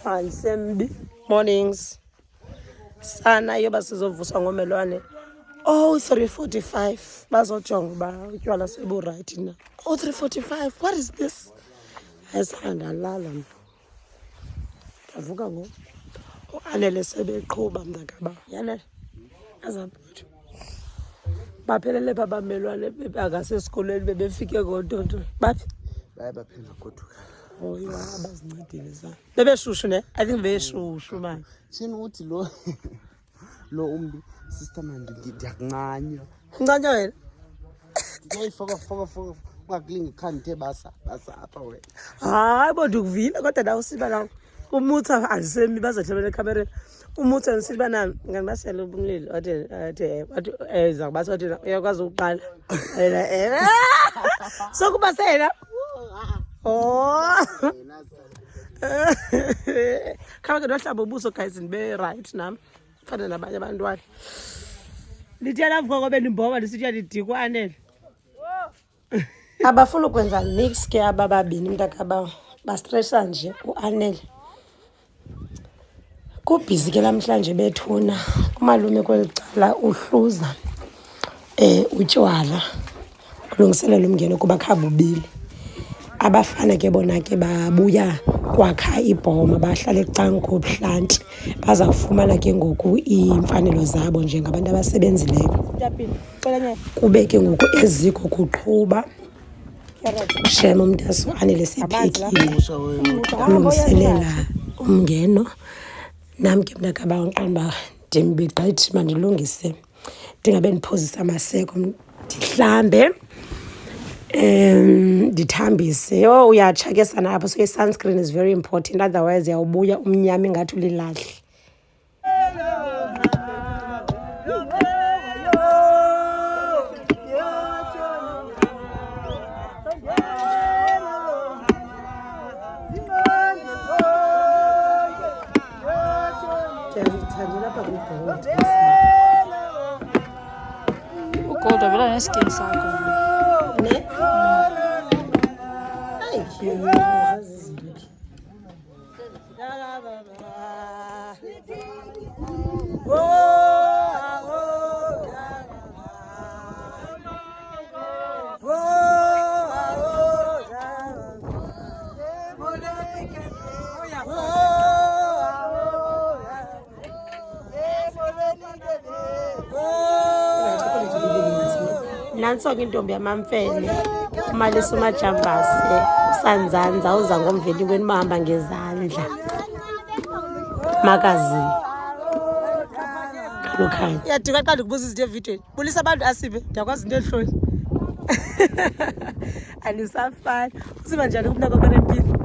Sembi mornings sana yoba sizovuswa ngomelwane 03:45 bazojonga uba utywala sebu right na 03:45 what is this ayisandalala ndavuka ngo uanele sebeqhuba mntakaba yanele azaphuthi baphelele babamelwane bebangasesikolweni bebefike ngontonto bathi bayabaphela goduka oyo abazincedile za bebeshushu ne I think beshushu manje thina uthi lo umbi sister manje ndiyakuncanya uncanya wena ngiyifaka ungakulinga ikhanthe basa apha wena hayi bodwa ukuvile kodwa nawe usiba nawo umutha azisemi bazahlebela ekhamereni umutha nisiba nami nganibasela ubumlilo wathi zakubasa wathi uyakwazi ukuqala sokuba sena khabe ke nohlamba ubuso guys nibe right nami fana nabanye abantwana lithi yalavuka ngobe nimboba lisithi yalidikwa anele abafuna ukwenza mix ke abababini mntakaba bastressa nje uanele kubhizi ke namhlanje bethuna umalume kwelicala uhluza utywala ulungiselela umngeno kuba khabubili abafana ke bona ke babuya kwakha ibhoma bahlala ecanko obhlanti baza kufumana ke ngoku imfanelo zabo njengabantu abasebenzileyo kube ke ngoku eziko kuqhuba shema umntaso anele siphekile ulungiselela umngeno nami ke mntakaba ngiqonda ndimbigqithi mandilungise ndingabe ndiphozisa amaseko ndihlambe ndithambise uyatsha ke sana apho so sunscreen is very important otherwise yawubuya umnyama ingathi ulilahle ugoda vela neskin sakho ne thank you nanso ke intombi yamamfene umalisa umajambase usanzanza uza ngomveli weni bahamba ngezandla makazi kalokhaya yadika qala ukubuza izinto evidweni bulisa abantu asibe ndiyakwazi into ehloni anisafani usiba njani kumnako kwanempilo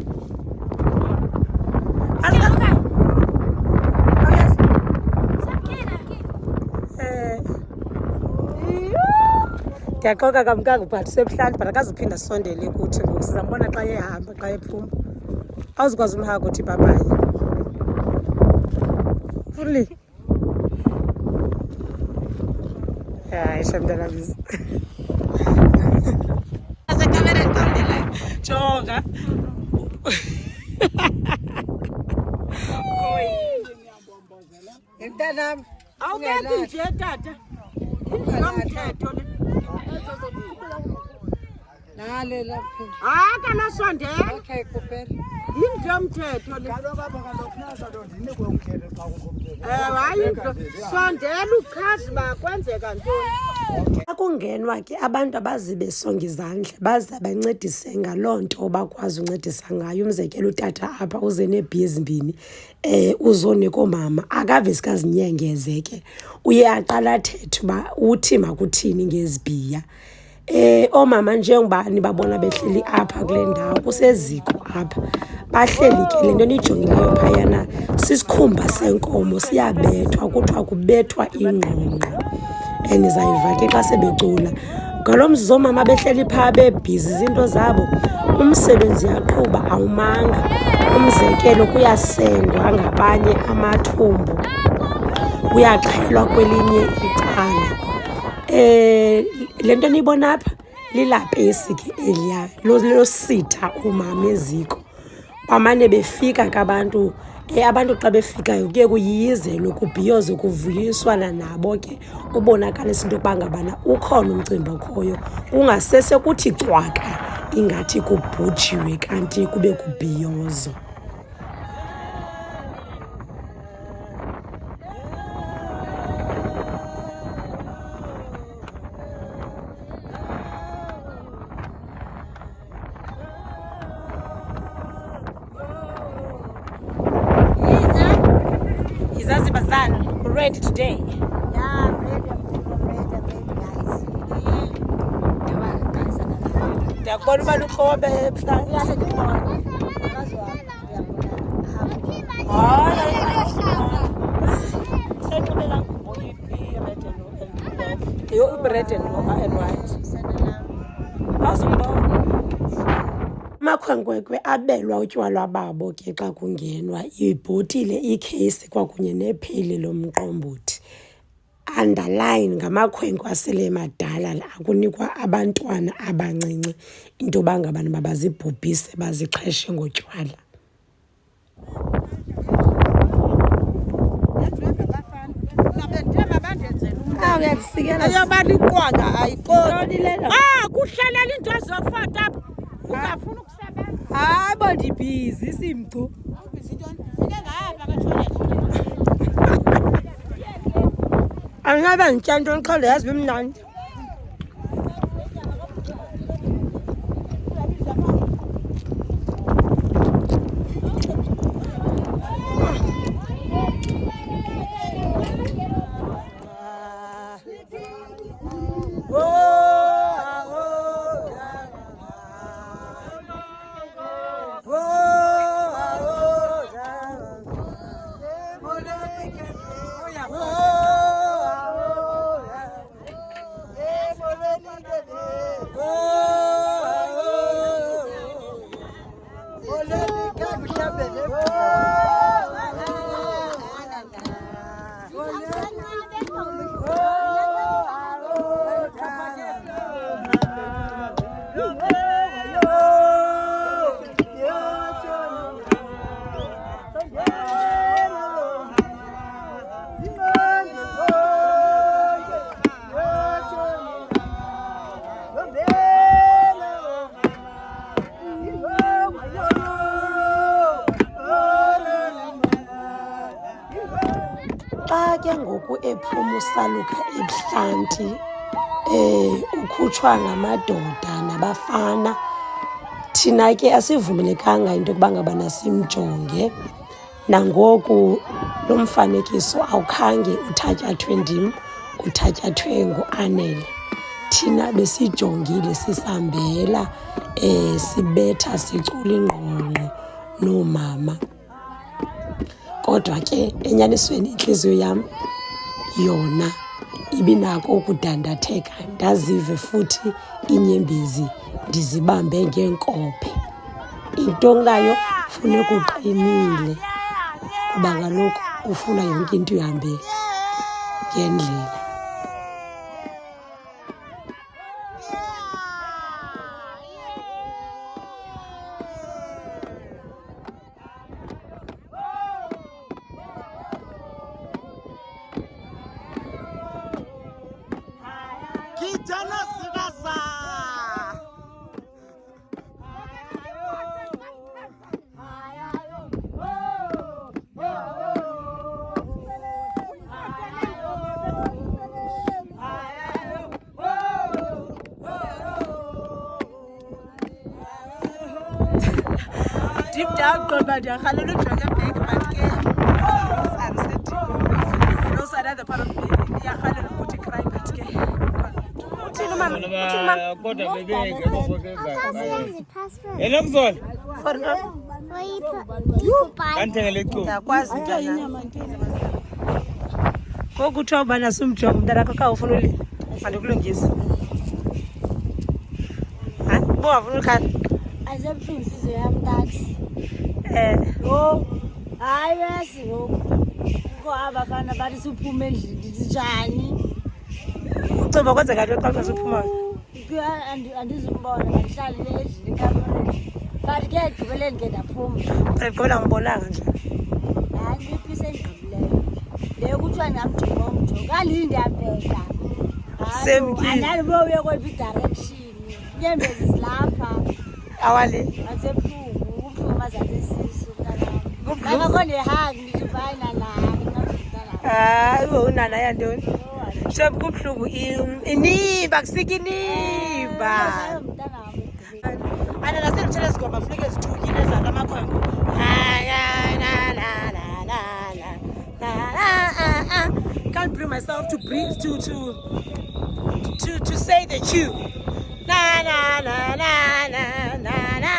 ndiyaqoka kamkanga ubhathi sebuhlanti but akazuphinda sisondele kuthi ngoku sizambona xa ehamba xa ephuma awuzukwazi umhaka uthi babaye fuli hayi shamntanabisi asekamereni kamdelayo jonga mntanam awukethi nje tata nomthetho le nale lapha kanasondela okay kuphela yindlu yomthetho le kaloku apha kaloku nasa nto ndinikwe umthetho xa kukomthetho hayi sondela uchaze uba kwenzeka ntoni akungenwa ke abantu abazi besonga izandla baza bancedise ngaloo nto bakwazi uncedisa ngayo umzekelo utata apha uze neebhizi mbini uzonika omama akave sikazinyengeze ke uye aqala athethe uba uthi makuthini ngezibhiya omama njengobani babona behleli apha kule ndawo kuseziko apha bahleli ke lento nijongileyo phayana sisikhumba senkomo siyabethwa kuthiwa kubethwa ingqongqo enizayiva ke xa sebecula ngalomzuzu omama behleli phaa bebhizi izinto zabo umsebenzi yaqhuba awumanga umzekelo kuyasengwa ngabanye amathumbu kuyaxhelwa kwelinye icala lento niyibona apha lilapesi ke eliya lositha umama eziko bamane befika kabantu abantu xa befikayo kuye kuyiyizelwe kubhiyozwe kuvuyiswana nabo ke ubonakalisa into yokuba ngabana ukhona umcimbi okhoyo kungasese kuthi cwaka ingathi kubhujiwe kanti kube kubhiyozwa. Ready today? Yeah, I'm ready. Guys. Ndiyakubona uba lukhobe ebuhlanti. Red and white. Amakhwenkwe abelwa utywala babo ke xa kungenwa ibhotile ikheyisi kwakunye nepheli lomqombothi. Underline ngamakhwenkwe asele madala akunikwa abantwana abancinci into yoba ngabana babazibhubhise bazixheshe ngotywala. Kuhlalela into ezofota apha. Ungafuna ukusebenza. Hayi bandibhizi simcu. Angabe ngitya ntoni qhele yazi bemnandi. Xa ke ngoku ephuma usaluka ebuhlanti ukhutshwa ngamadoda nabafana, thina ke asivumelekanga into yokuba ngabana simjonge. Nangoku lo mfanekiso awukhange uthatyathwe ndim, uthatyathwe nguAnele. Thina besijongile sisambela sibetha sicula ingqongqo noomama. Kodwa ke enyanisweni intliziyo yam yona ibinako ukudandatheka, ndazive futhi iinyembezi ndizibambe ngeenkophe. Into nayo funeka uqinile kuba kaloku ufuna yonke into ihambe ngendlela. Deep down, God, but you're going to drag a big no, so another part of me, you're going to put a cry, but kokuthiwa nasumjonga umntanakho khawufuna ulila andikulungisa bowafuna ukhala azebuhlungu inhliziyo yami taxi hayi yazi ngoku kukho abafana bathi suphume endlini ndithi njani ucinga kwenzeka nto xa usuphumayo andizumbona mandihlalile endlini ekamereni But ke gqibeleni ke ndaphuma. Ngibona ngibonanga nje. Hayi iphise engqabileyo. Le kuthiwa ngamjonga umjonga. Kalinde yabheka. Andalibo uye kwephi direction. Inyembezi zilapha. Awale. Asebuhlungu, ubuhlungu mazathe isisu mntana. Ngakho ndihang ndizivayina la. Unana yantoni? Shop kubuhlungu inimba kusikinimba. Ana nasemthele sigoma funeke zithukile ezala amakhwenkwe. Can't bring myself to say the tune. Na na na na na na na.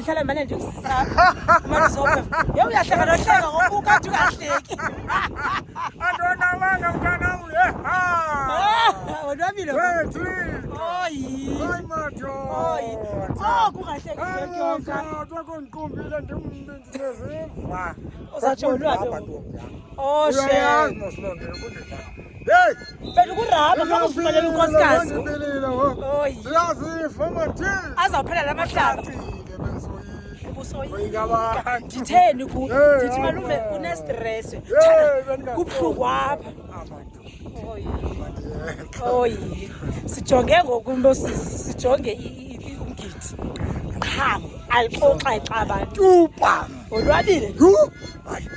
Hlala manje nje usisapha manje zonke uyahleka nohleka ngoba ukade ungahleki Adona wanga mntana wonwabile wethu hayi matho kungahleki yonke kwakondiqumbile ndimbenzineziva uzatsho ulwabe uyayazi mosilonde kundina hey phela ukuraba ngakuzifanele unkosikazi siyazifa mathini azawuphela lamahlaba nditheni ndithi malume unestress kubuhlungu apha oyi sijonge ngoku sijonge umgidi qhamu ayixoxa ixa abantu onwabile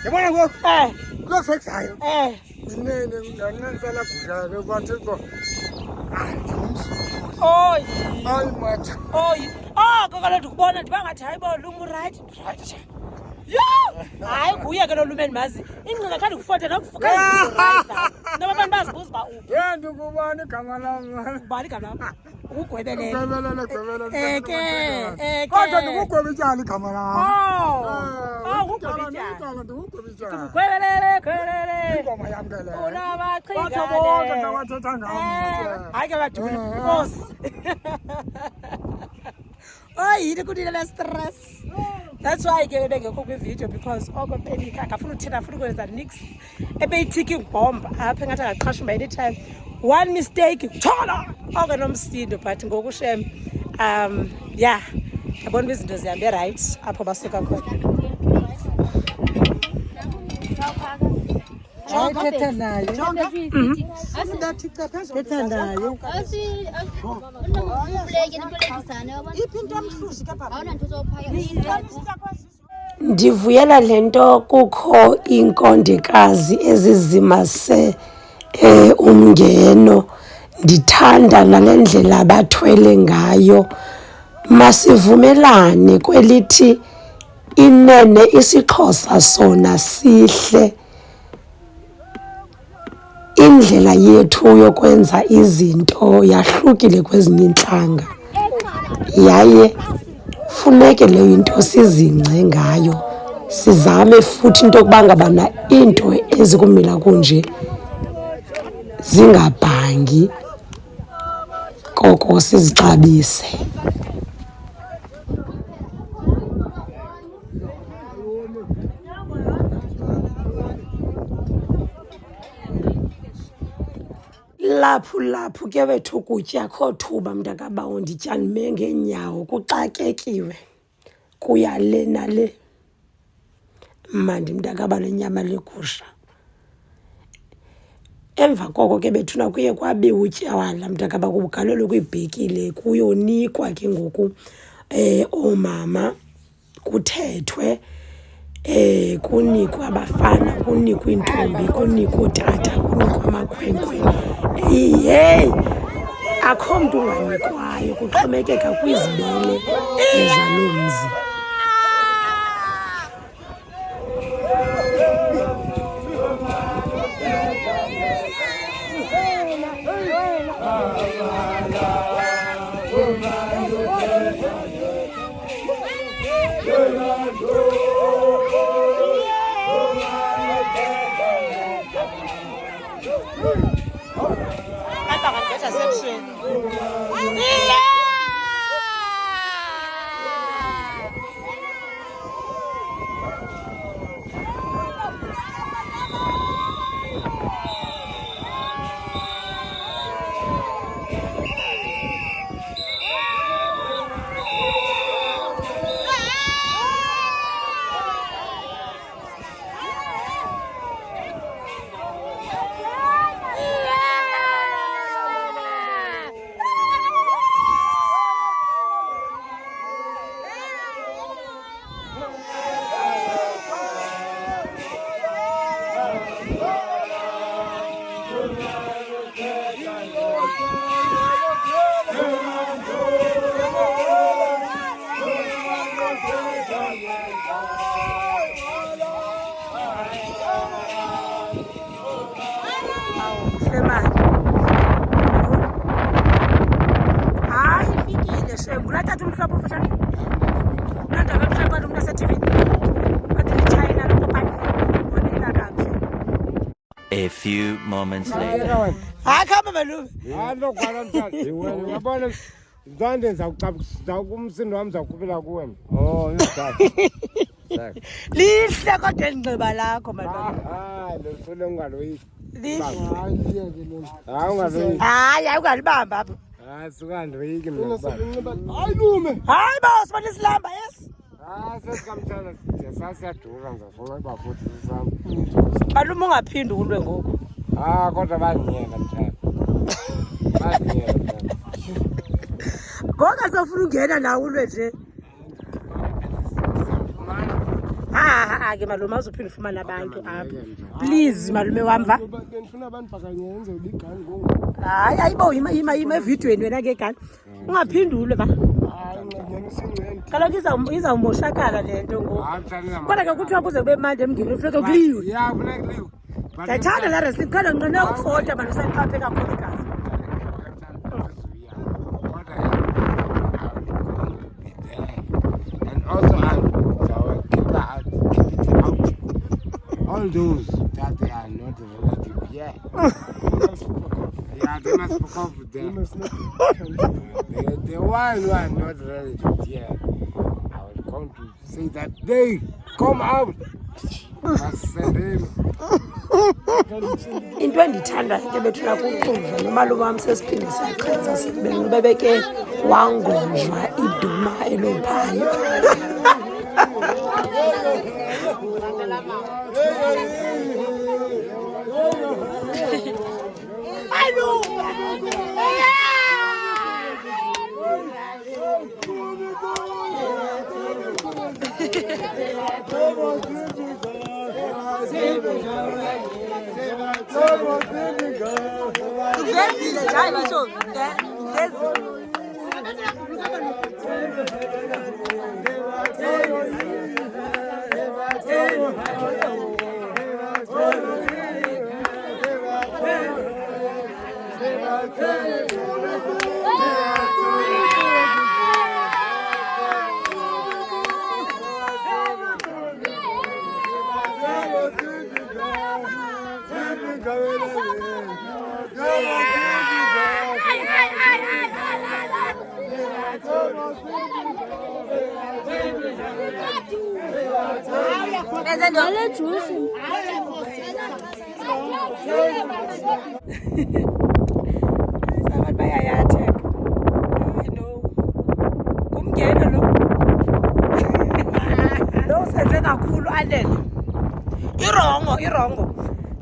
yabona ngoku kuloo sekzayo inene ndanisala gudlake kwathixo oyi hayi matha oyi kokalo ndikubona ndiba ngathi hayi bo lume right hayi nguye ke lo lume endimazi ingcinga khandi kufote nokufukaisa noba abantu bazibuza uba uphi ndikubani igama lam ubani igama lam ukugwebelele kodwa ndikugweba ityala igama lam gwebelele ingoma yam ke le unabachingane bonke ndawathetha ngam hayi ke badubile nkosi yini kunile stress. That's why ke bengekho kwivideo because oko penika akafuna uthina afuna ukwenza nix ebeyithiki bomb apha engathi angaqhasha by any time one mistake thola oko nomsindo but ngokushem yeah yabona izinto zihambe right apho basuka khona. Thetha naye. Thetha naye. Ndivuyela lento kukho inkondekazi ezizimase Umngeno. Ndithanda nalendlela abathwele ngayo. Masivumelane kwelithi inene isiXhosa sona sihle. Indlela yethu yokwenza izinto yahlukile kwezinye intlanga. Yaye funeke leyo into sizingce ngayo. Sizame futhi into yokuba ngabana into ezikumila kunje zingabhangi koko sizixabise. lapho ke wethu ukutya akho thuba mntakabawo ndityanime ngeenyawo kuxakekiwe kuya le nale mandi mntakaba lenyama legusha. Emva koko ke bethuna kuye kwabiwa utywala mntakaba kugalelwe kwiibhekile kuyonikwa ke ngoku oomama kuthethwe kunikwa abafana kunikwa intombi kunikwa ootata kunikwa amakhwenkwe. Yeyi akho mntu unganikwayo kuxhomekeka kwizibele ezaloo mzi. A few moments later. Akama malume. Ando kwaramthatha. Uyabona Zonke umsindo wami zakupela kuwe. Oh, lihle kodwa indaba lakho malume. Lofuna ungaloyi. Lihle. Ungaloyi. Hayi awukalibamba apha. Sukandoyiki mina. Hayi lume. Hayi boss bona isilamba yes. Sesikamthana sasiyadura ngizafuna uba futhi sisami. Malume ungaphindi ulwe ngoku. Kodwa bangiyela mthana. Bangiyela mthana. Ngoka sofuna ungena nawe ulwe nje. Ke malume azophinda ufumana abantu apha. Please malume wamva. Ngifuna abantu bakanye yenze ubigani ngoku. Hayi ayibo yima evidweni wena ke gani. Ungaphindi ulwe ba. Kaloku izawumoshakala le nto ngoku. Kodwa ke kuthiwa kuze kube manje emngeni ufuneka kuliwe. Yeah, kufuneka kuliwe. Ndathanda la rest khona ngqine ukufota manje usayiqaphe kakhulu igazi. And also keep it out. All those that they are not relative, yeah. Yeah, they must be confident. The one who are not relative, yeah. I was going to say that they come out. Into endithanda ke bethuna kuqhuva nomalume wami sesiphinde siyaqhenza sebeke wangonjwa iduma elophayo. abantu bayayatheka. I know. Umngeno lo. Lo senze kakhulu alele. Irongo.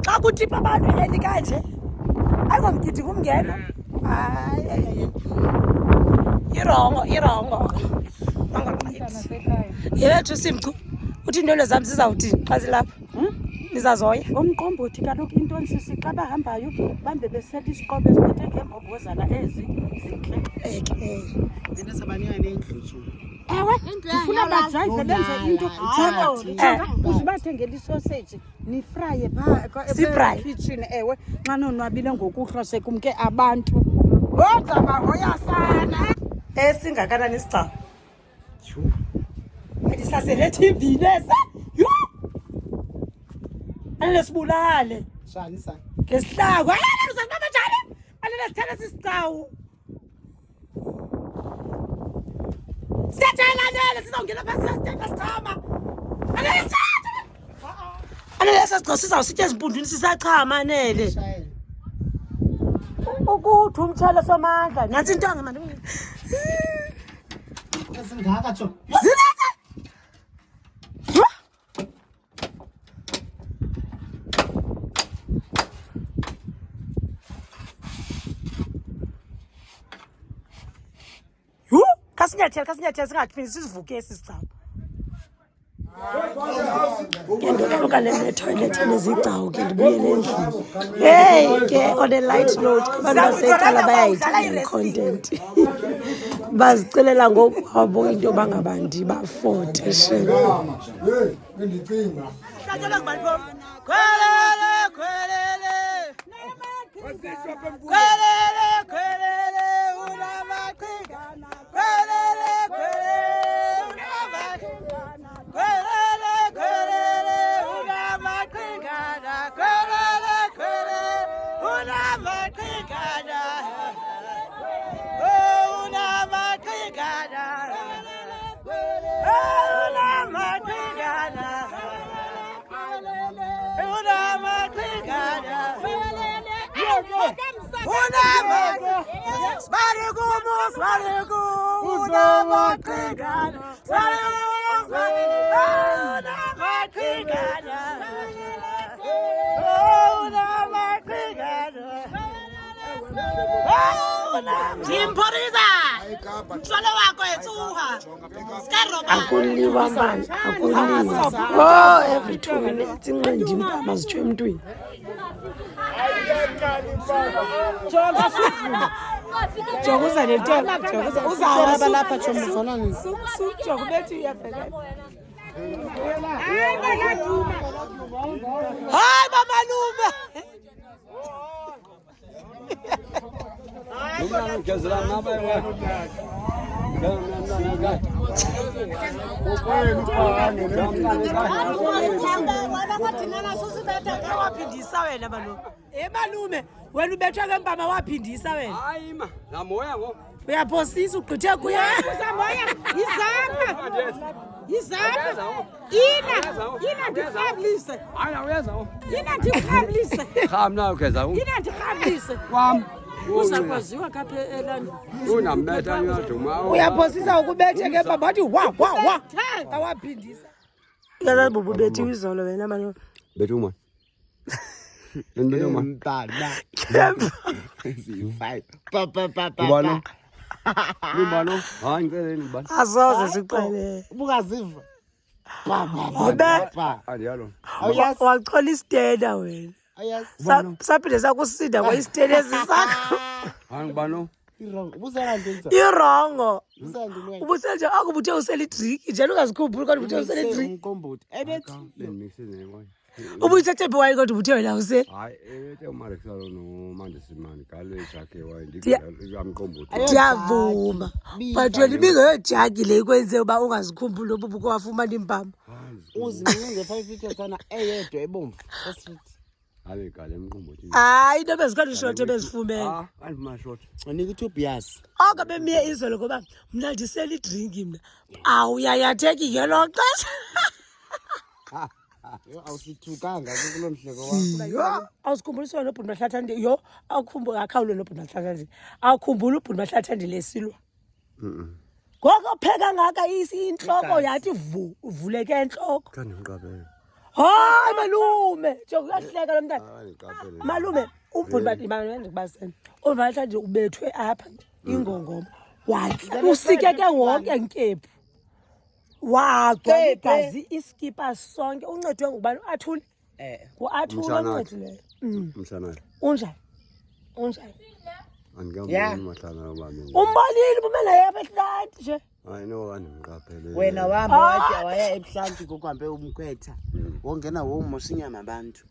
Xa kuthipa abantu elikanje. Ayingomgidi kumngeno. Hayi. Irongo. Yethu simchu. Uthi indolo zami sizawuthini xa zilapha? Nizazoya. Umqombothi kaloku into nsisi xa bahambayo bambe besela isiqobo esiphethe ngeembobozana ezi zintle. Zina sabaniyane endlu. Ewe, ndifuna bajayive benze into uzibathengela isoseji nifraye phaa kitchen. Ewe, xa nonwabile ngokuhlwa sekumke abantu kodwa bahoya sana. Esingakanani isicaba? Andisasele TV lesa. Alesibulale. Shani. Ngesihlako. Ayana uzanibaba njani? Alele sithele sisicawu. Siyathayelanele sizawungena phasi siyastenda sichama. Alele sithathe. Alele sasicawu sizawusitya ezimpundwini sisachama nele. Ukuthi umtshele somandla. Nansi intonga manje. Asingaka cho. Zilethe. Kasinyathela singaphindi sizivuke esisicaba. Ngendoluka le-toilet enezigcawu ke ndibuyele endlini. Hey ke on a light note abantu basecala bayayithanda i-content. Bazicelela ngokwabo into bangabandi bafote she. Akuliwa man, akuliwa. Oh, every 2 minutes inqindi impama zithwe emntwini. Jokuza nentela, uzawuba lapha chomo ufana nini? Joku bethi uyabheka. Hayi mamalume. Umama ngezela naba yena. Malume wena ubethwa ngempama waphindisa wena. Hayi ma, namoya ngo. Uyaphosisa ugqithe kuye. Uzamoya izapha. Ina ndikhablise. Hayi awuyenza ngo. Ina ndikhablise. Khamna ukeza ngo. Ina ndikhablise. Kwam. Uzakwaziwa kapha elani. Unambetha yoduma. Uyaphosisa ukubethe ngempama wathi wa. Awaphindisa. Yaza bubu bethi izolo wena manje. Betuma. Ndibona Mntana. Z5. Pa. Ubano. Ubano. Hayi ngicela ubano. Azoze siqale. Ubukaziva. Pa. Adiyalo. Waqhola istenda wena. Ayas. Saphinde sakusinda ngoistenda ezisakho. Hayi ubano. Ubusela nje. Irongo. Usandinwe. Ubusenje akubuthe usela idrink njalo ungazikhumbuli kodwa ubuthe usela idrink. Umqombothi. Ebethi. Bengimixi nengoyi. Ubuyithethe wayi kodwa ubuthe wena use. Hayi ethe umali kusalo no manje simani gale jakhe wayi ndiyamqombothi. Ndiyavuma. But wena ibingeyojaki le ikwenze uba ungazikhumbuli obubuko wafumana impama. Uziminge 5 liters sana eyedwa ebomvu. Street. Hayi gale emqombothi. Hayi into bezikhala ishort ebezifumene. Andimashort. Unika i2 beers. Aka bemiye izolo ngoba mina ndisela idrink mina. Awuyayatheki ngelo xesha. awusithukanga kulo mhleko wakho. Awusikhumbulisiwe nobhuti Mahlathandile. Yo, awukhumbula akhawule nobhuti Mahlathandile. Awukhumbula ubhuti Mahlathandile esilwa. Ngoko pheka ngaka inhloko yathi uvuleke enhloko. Kanti ngiqaphele. Hayi malume, njengokuyahleka lo mntana. Hayi ngiqaphele. Malume, ubhuti Mahlathandile ndikubasene. Ubhuti Mahlathandile ubethwe apha Ingqongqo. Wathi usikeke wonke nkephu. Wagcwala igazi iskipa sonke uncedwe ngubani athule uathule uncedileyo Umshana. unjani Angikamboni mahlana obami. umbalile bumela yapha ehlati nje Hayi no kanti ngiqaphele. Wena wahamba wathi awaya ebuhlanti kokuhambe umkhwetha. Wongena womosinyama abantu.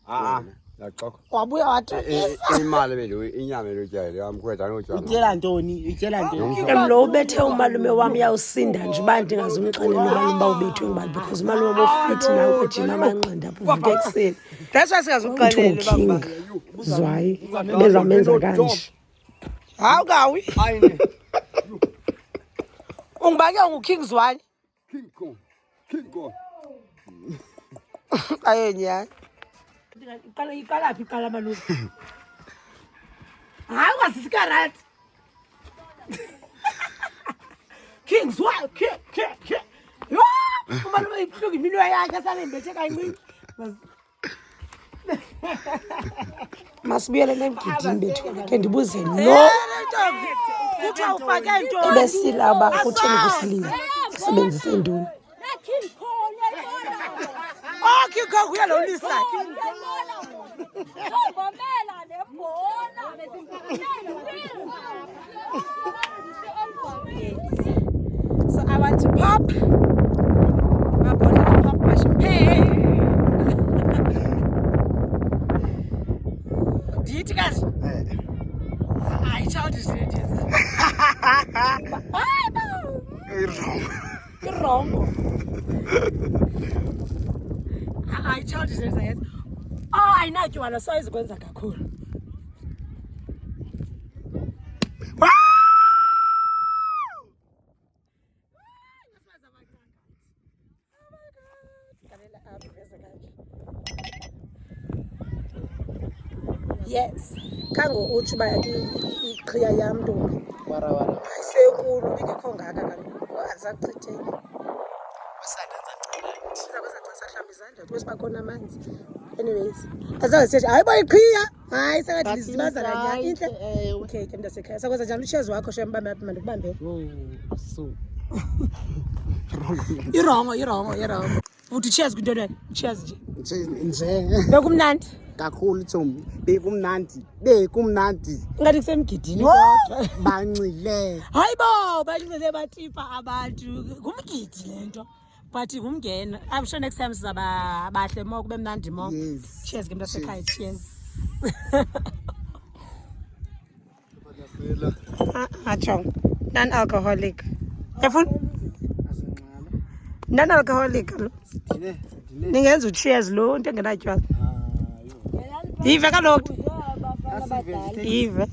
Yaqoqa. wabuya wathi Imali belo inyama elotshayile yamkhwetha notshana. Utshela ntoni? lo ubethe umalume wami uyawusinda nje uba ndingazumxelela umalume uba ubethwe ngubani because umalume wami ufit nawo ejima amanqindi apho uvuke ekuseni That's why singazuqalela king zwayi bezamenza kanje hawu kawi ungibake nguking Zwani King Kong. ayenyani iqalaphi iqala malume hayi ungasisikarati king Zwani yo umalume ibuhlungu iminwe yakhe asalembethe kancinci masibuyele nemgidini bethu ke ndibuze lo kuthiwa ufake ntoni ebesilaba kutheni kusilile usebenzise ntoni King Kong uyalolisa So I want to pop my body to pop my champagne. Do you guys? I told you it is. You're wrong. I told you it is. Oh, I know you want to say it's going to be cool. Yes, kango uthi ba iqhiya yam ntombi Wara. ayisekulu ingekho ngaka kaloku azachitheke usadenza ncamani sizakwenza xa sahlamba izandla kuthi sibakhona amanzi anyways azange hayi bo iqhiya hayi sakathi lizibaza kanya inhle okay ke mntasekhaya sakwenza njani ushezi wakho shembambe apha mandikubambe So. irongo uthi cheers kwinto lena cheers Nje. bekumnandi Kakhulu Thombi. Bekumnandi. ngathi kusemgidini kodwa Bancile. hayi bo bancile batipa abantu ngumgidi lento but ngumngena I'm sure next time sizaba bahle mo kube mnandi mo Yes. cheers ke mntasekhaya cheers acho non-alcoholic yafuna non-alcoholic lo ningenza ucheers lo into engenatywala yive kaloku yive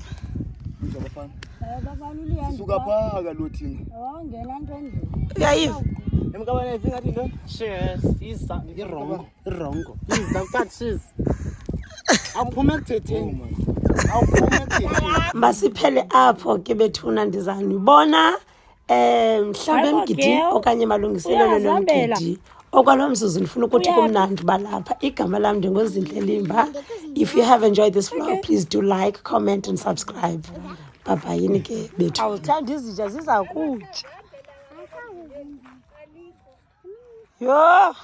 Suka phaka lo thina. uyayiva Emkabane ifinga athi ntoni? Cheers. Irongo. Cheers. Awuphume ekuthetheni. masiphele apho ke bethuna ndizanibona mhlawumbe emgidini okanye malungiselelo nomgidi okwalo mzuzu ndifuna ukuthi kumnandi balapha igama lam ndingoZinhle Limba. If you have enjoyed this vlog, please do like, comment and subscribe. Bye bye yini ke bethu awuthanda izitya ziza kutya yo